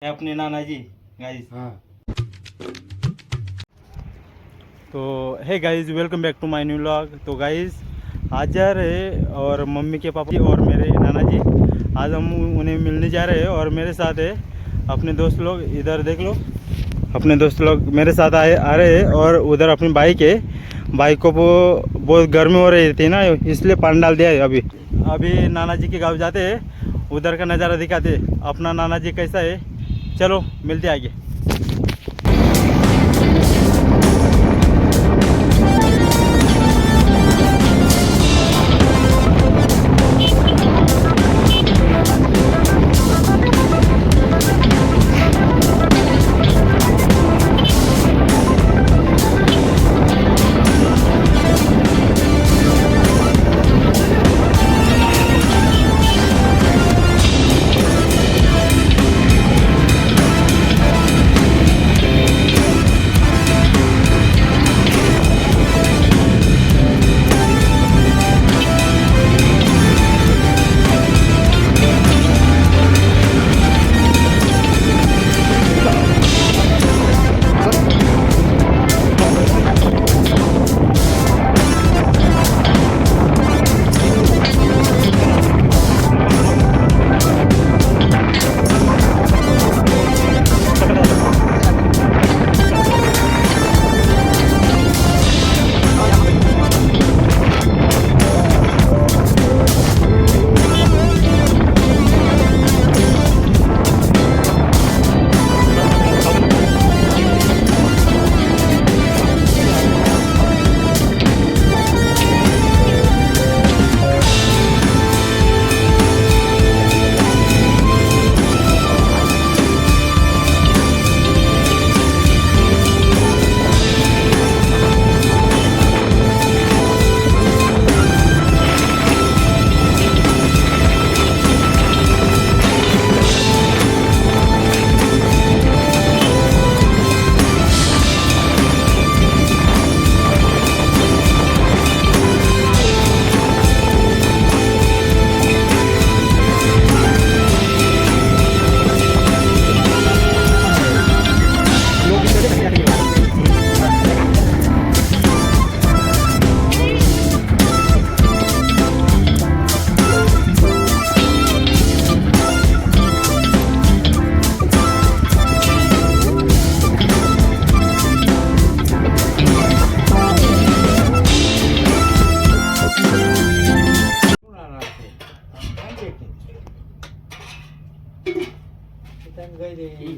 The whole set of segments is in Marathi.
है अपने नाना जी गाइस। हाँ। तो हे guys, welcome back to my new vlog. तो गाइस आज जा रहे हैं और मम्मी के पापा जी और मेरे नाना जी, आज हम उन्हें मिलने जा रहे हैं। और मेरे साथ है अपने दोस्त लोग, इधर देख लो, अपने दोस्त लोग मेरे साथ आ रहे हैं। और उधर अपनी बाइक है, बाइक को वो बहुत गर्मी हो रही थी ना, इसलिए पानी डाल दिया है। अभी नाना जी के गाँव जाते हैं, उधर का नज़ारा दिखाते हैं अपना नाना जी कैसा है। चलो मिलते आगे।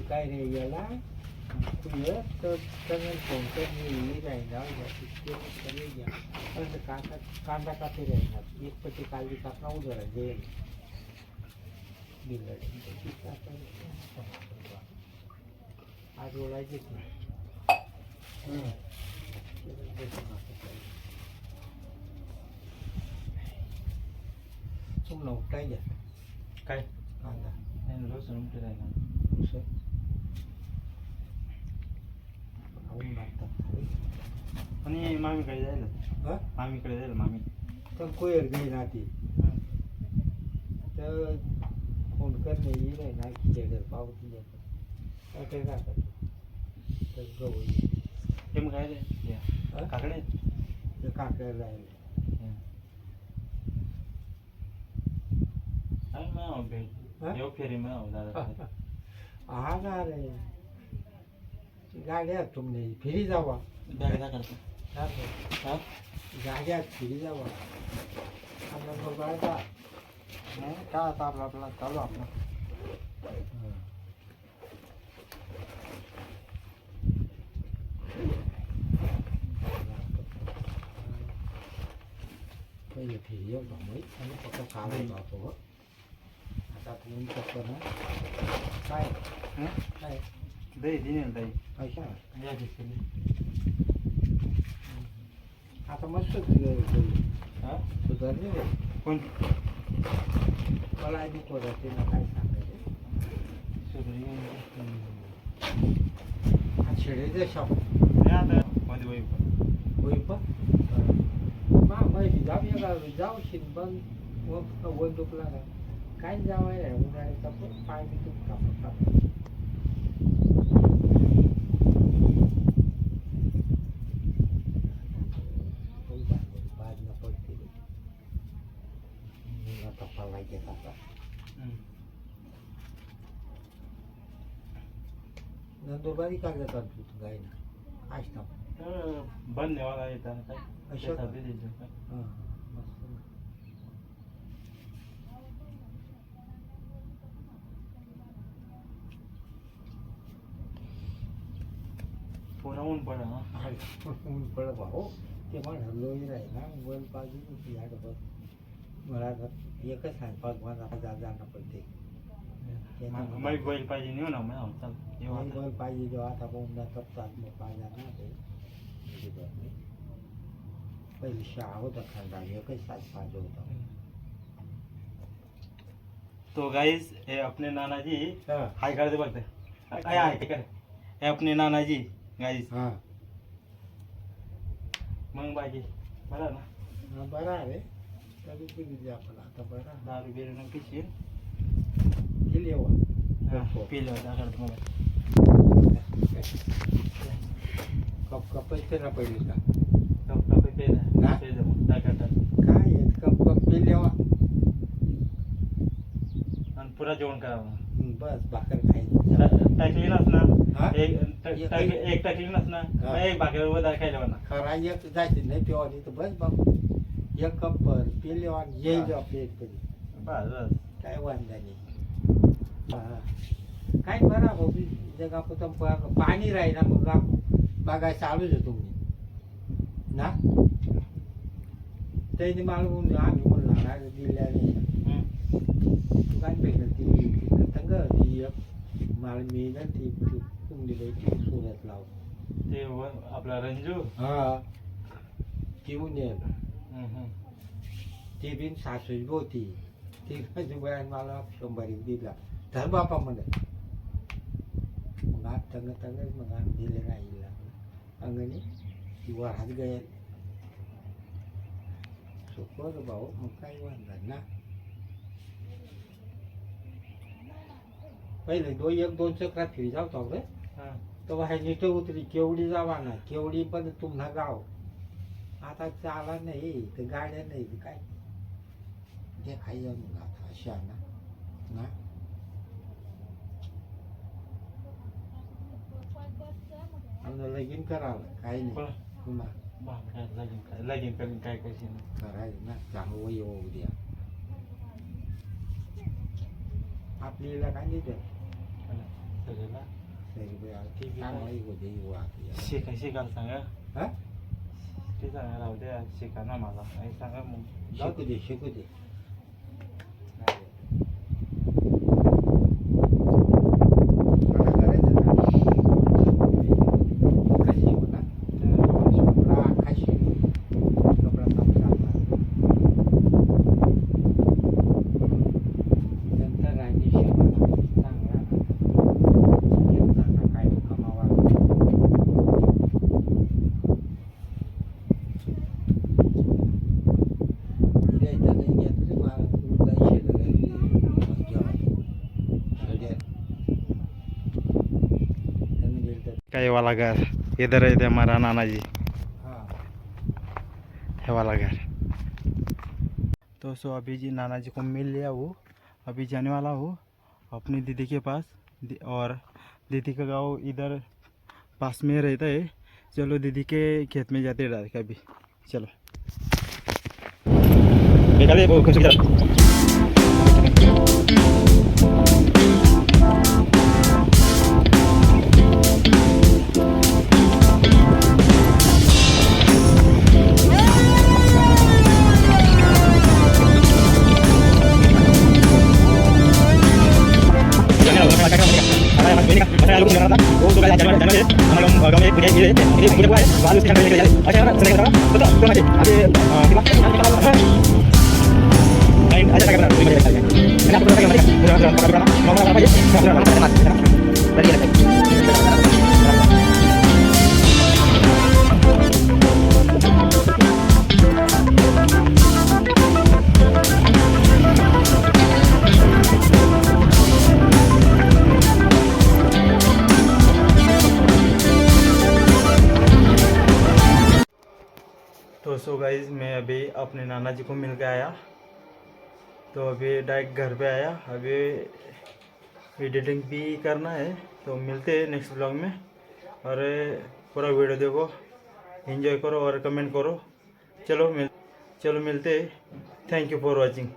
काय रे याला कांदा काटे राहणार एक पट्टी काळजी कापणा उभं राहील आज ओळायचेच नाही तुम उठाय घ्या काय कांदा लसूण उमटे राहिला आणि मामीकडे जायला, मामीकडे जायला मामी पण कोयर घे ना ती तर फोन करणे येईल आहे ना की पावती काय काय राहतात तर गहू ते मग काय रे काकडे काकड्याला राहिले येऊ फेरी मग दादा हा ना रे गाड्या तुमने फिरी जावा गाडी करतो गाड्या फिरी जावा नंबर बाळगा काय आता आपला चालू आपला पहिले फिरी येऊ भाई आणि फक्त काढून जातो आता तुम्ही फक्त ना काय काय दही दिने दही पैसा या दिसली आता मस्त सुधारले रे कोण मला आधी कोणाचे ना काय सांगायचे शेळीचे शॉप आता मध्ये वही होई पण जाऊ शिनबन वन दुखला काय जावाय उन्हाळ्याचा पण पाय बी दुखता नंदुरबारी का जातात गाय आज ना बनने वाला येता काय अच्छा. शेतात द्यायचं काय. हां मस्त ना. पुन्हा ऊन पडा हा. ऊन पडलं भाऊ ते मला लोई राही ना वन पाहिजे होती या डबल मला आता एकच स्वयंपाक मला जाणं पडते मग बैल पाहिजे नेऊ ना मग चल येऊ आता. बल पाहिजे जेव्हा आता पाहून जातात चाललं पाहिजे ना ते पहिली शाळा होता खांदा एकच साथ पाहिजे होता. तो गाइस हे अपने नाना जी हां हाय करते बघते काय हाय कर हे अपने नाना जी गाइस. हां मग बाकी बरं ना हां बरं आहे तरी पिली आपण आता बरं दारू बिरू न पिशील गेली येवा पिलं होतं मग कप कप ना पडली का कप कप पेला हा? पेलं मग टाकाटाक काय आहे कप कप पेल्यावा आणि पुरा जेवण करावं. बस भाकर खायची टाकली नस ना हा? एक टाकली नस ना हा. एक भाकर वदा खायला ना खरा एक जायची नाही पेवानी तर बस बाबू एक कप पेल्यावा येईल प्लेट कधी बस बस काय वांधा नाही हा. काय बरं भाऊ जगापुरतं पाणी राही ना मग बघाय चालूच आहे तुम्ही ना त्याने मला म्हणून आम्ही म्हणला दिल्याने तू काय भेटल ती तंग ती एक मला मी ना ती तुमली बाई ती सुरत लाव ते आपला रंजू हा ती येईल ती बिन सासूच होती ती वेळा मला 100 दिला धर बापा म्हणत मग आज तंग तंगच मग आम्ही दिले नाही अंगणी ती वरात गए सोपं भाऊ मग काय वांधा ना पहिले एक दोन चक्रात फिरी जाऊ रे तेव्हा ह्या नीट उतरी केवडी जावा ना केवडी पण तुम्हा गाव आता चाला नाही तर गाड्या नाही तर काय ते खायचं मग आता अशा ना लगीन करावं काही नाही पुन्हा लगीन करून काय कशी करायचं ना चांगलं वय येऊ द्या आपल्याला काय देतं सगळ्याला सरी चांगलं येऊ दे येऊ आपल्या शिकायला सांगा हा ते सांगा राहू द्या शिका ना मला आणि सांगा मग शिकू दे क्या ये वाला घर इधर है हमारा नाना जी हाँ है वाला घर। तो सो अभी जी नाना जी को मिल लिया वो अभी जाने वाला हो अपनी दीदी के पास और दीदी का गांव इधर पास में रहता है। चलो दीदी के खेत में जाते डायरेक्ट अभी चलो तो सो गाइज मैं अभी अपने नाना जी को मिल के आया तो अभी डायरेक्ट घर पे आया। अभी एडिटिंग भी करना है। तो मिलते हैं नेक्स्ट ब्लॉग में, और पूरा वीडियो देखो, एंजॉय करो और कमेंट करो। चलो मिलते हैं। Thank you for watching.